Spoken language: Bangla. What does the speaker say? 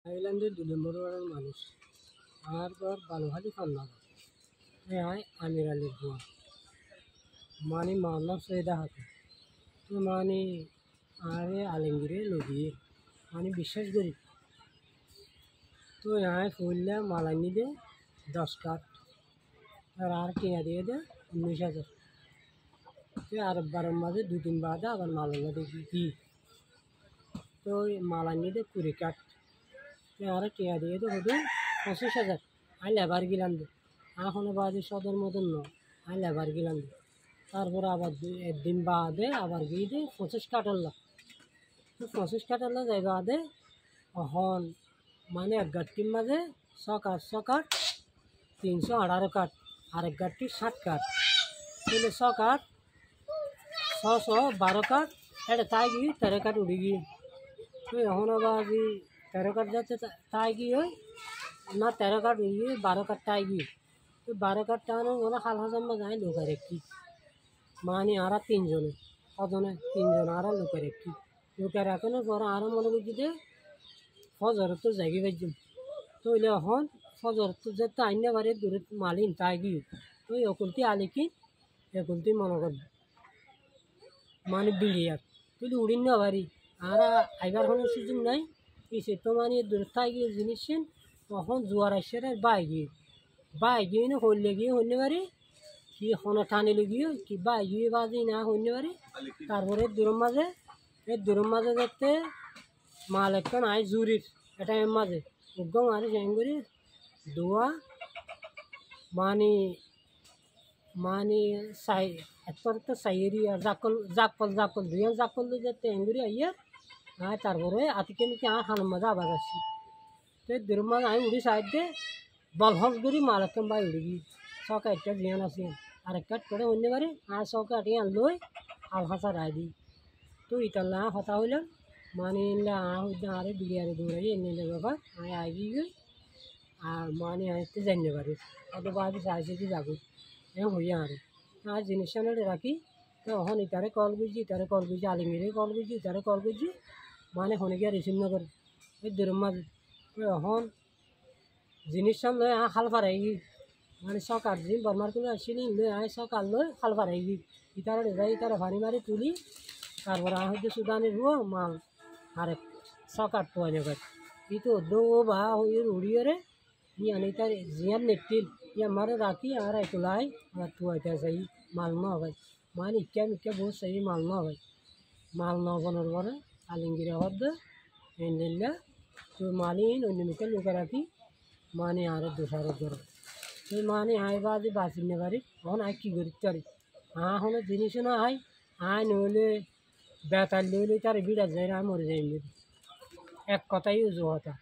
থাইল্যান্ডের ২ নম্বর ওয়ার্ডের মানুষ। আমার ঘর বালুহালি খান্নাগর। আয় আমির আলীর বোন মানে মাওলানা সৈয়দা হাতে তো মানে আরে আলমগীরে লবিয়ে মানে বিশ্বাস করি তো আয় ফুললে মালানি দে 10 কাঠ আর টিয়া দিয়ে দে 19,000 তো আর বারের মাঝে 2-3 বাদে আবার মালানা দেখি কি তো মালানি দে 20 কাঠ আর টিয়া দিয়ে দে শুধু 25,000 আই লেবার গিলান দে এখনো বাদে সদর মতন ন আই লেবার গিলান দে তারপরে আবার একদিন বাদে আবার গিয়ে দে 25 কাঠাল্লা তো 25 কাঠাল্লা যাই বাদে হন মানে এক গাঠটির মাঝে 6 কাঠ 318 কাঠ আর এক গাঠটি 60 কাঠ তাহলে 6 কাঠ 612 কাঠ এটা তাই গিয়ে 13 কাঠ উড়ে গিয়ে তো এখনও বাজি 13 কাঠ যাচ্ছে তাই গিয়ে না 13 কাঠ উড়ে গিয়ে 12 কাঠ তাই গিয়ে তো 12 কাঠ টানো ওরা হাল হাজার মাঝে আয় লোকের একটি মানে আর 3 জনে কজনে 3 জন আর লোকের একটি লোকের এখনো পরে আরও মনে করছি যে ফজর তো জাগি পাইছিলাম তো ওইলে এখন ফজর তো যেতে আইনে বাড়ি দূরে মালিন তাই গিয়ে তো অকুলতি আলিকি একুলতি মনে করবে মানে বিড়িয়ার তুই উড়িন না বাড়ি আর আইবার কোনো সুযোগ নাই কিসে তো মানে দূরে তাই গিয়ে জিনিস তখন জোয়ার আসছে বাই গিয়ে না হইলে গিয়ে হইলে বাড়ি কি হনে টানিলে গিয়ে কি বাই গিয়ে বাজি না হইলে বাড়ি তারপরে দূরের মাঝে দেখতে মাল একটা নাই জুরির এটা এর মাঝে উগ্গম আর জেঙ্গুরি দোয়া মানে মানে সাই একবার তো সাইয়েরি আর জাকল দুই জাকল যেতে এঙ্গুরি আইয়া আর তারপরে আতিকে নাকি আর হান মাঝে আবার আসছি তো দূরের মাঝে আমি উড়ি সাইড দিয়ে বলহস করি মাল একটা বাই উড়ি গিয়ে সকা একটা জিয়ান আসি আর একটা করে অন্য বারে আর সকা আটিয়ে লই আল হাসা রায় দিই তো ইতাল্লা হতা হইলাম মানে আরে বিরিয়ানি দৌড়াই এনে ব্যাপার আমি আগে আর মানে আসতে জানতে পারি অত বাদ চাইছে কি যাবো হইয়া আর জিনিস রাখি তো এখন ইতারে কল করছি আলিমিরে কল করছি ইতারে কল করছি মানে হনে গিয়ে রিসিভ না করে ওই দূরের মাঝে তো এখন জিনিস লই হাল ফারাই গি মানে সকাল দিন বর্মার করে আসিনি লই সকাল লই হাল ফারাই গি ইতারে যাই ইতারে ভারি মারি তুলি তারপরে হয়তো সুদানের রুয়া মাল আরে 6 কাঠ পোয়া নেবার ই তো দো বা উড়িয়ে রে ইয়ানি তার জিয়ার নেটিল ইয়া মারে রাতি আর একলাই আর তুয়াইতে চাই মাল ন ভাই মানে ইক্কা বহুত চাই মাল ন ভাই মাল ন বনের পরে আলিঙ্গিরে হদ এনলিল্লা তো মানি অন্য লোকে রাখি মানে আর দোষারোপ ধর তো মানে আয় বাজে বাঁচি নেবারি তখন আয় কী করি তারি হলো জিনিস না আয় আয় নইলে বেতার লইলে তার বিড়া যায় মরে যাই এক কথাই উজু হতা